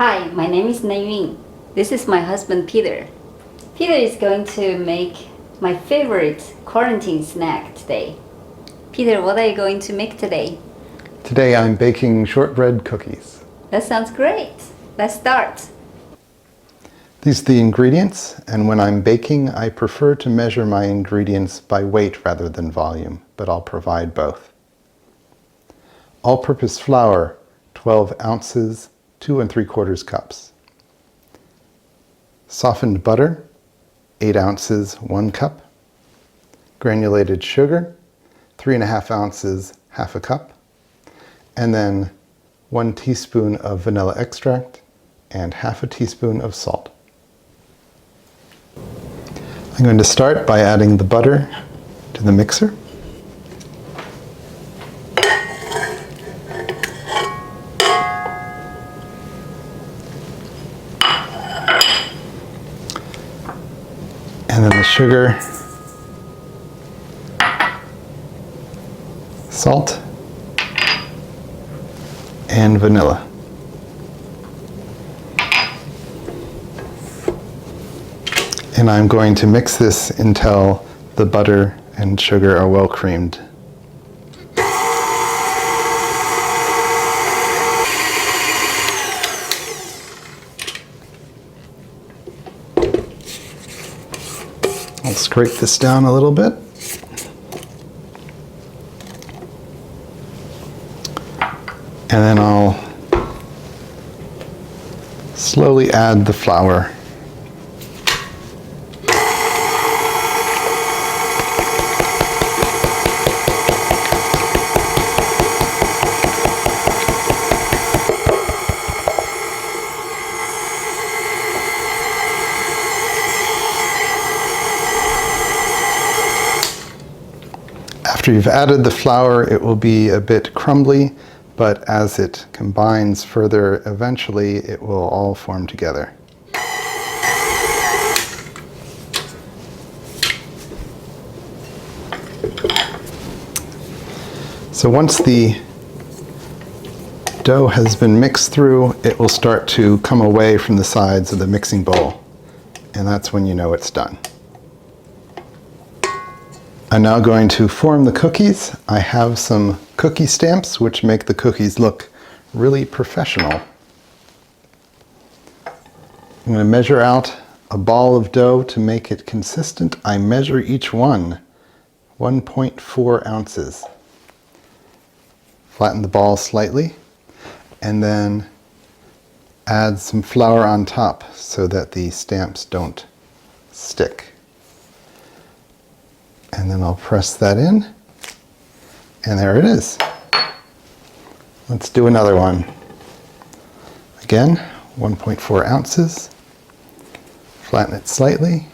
Hi, my name is Naiyun. This is my husband Peter. Peter is going to make my favorite quarantine snack today. Peter, what are you going to make today? Today I'm baking shortbread cookies. That sounds great. Let's start. These are the ingredients, and when I'm baking I prefer to measure my ingredients by weight rather than volume, but I'll provide both. All-purpose flour, 12 ounces, 2 3/4 cups. Softened butter, 8 ounces, 1 cup. Granulated sugar, 3.5 ounces, half a cup. And then 1 teaspoon of vanilla extract and half a teaspoon of salt. I'm going to start by adding the butter to the mixer. And then the sugar, salt, and vanilla. And I'm going to mix this until the butter and sugar are well creamed. I'll scrape this down a little bit. And then I'll slowly add the flour. After you've added the flour, it will be a bit crumbly, but as it combines further, eventually it will all form together. So once the dough has been mixed through, it will start to come away from the sides of the mixing bowl, and that's when you know it's done. I'm now going to form the cookies. I have some cookie stamps which make the cookies look really professional. I'm going to measure out a ball of dough to make it consistent. I measure each one 1.4 ounces. Flatten the ball slightly and then add some flour on top so that the stamps don't stick. And then I'll press that in, and there it is. Let's do another one. Again, 1.4 ounces. Flatten it slightly.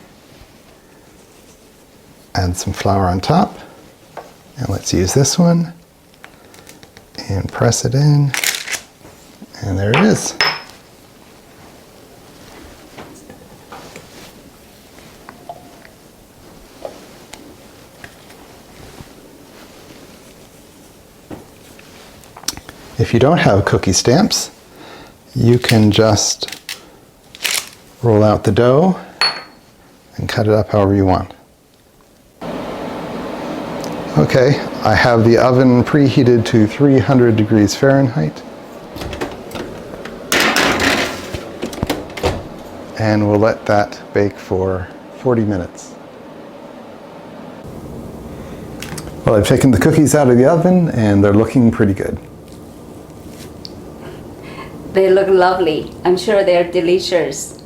Add some flour on top. And let's use this one. And press it in. And there it is. If you don't have cookie stamps, you can just roll out the dough and cut it up however you want. Okay, I have the oven preheated to 300 degrees Fahrenheit. And we'll let that bake for 40 minutes. Well, I've taken the cookies out of the oven and they're looking pretty good. They look lovely. I'm sure they're delicious.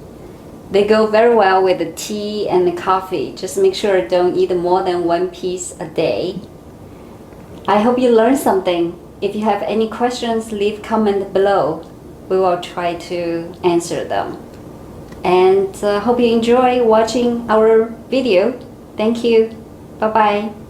They go very well with the tea and the coffee. Just make sure don't eat more than 1 piece a day. I hope you learned something. If you have any questions, leave comment below. We will try to answer them. And hope you enjoy watching our video. Thank you. Bye-bye.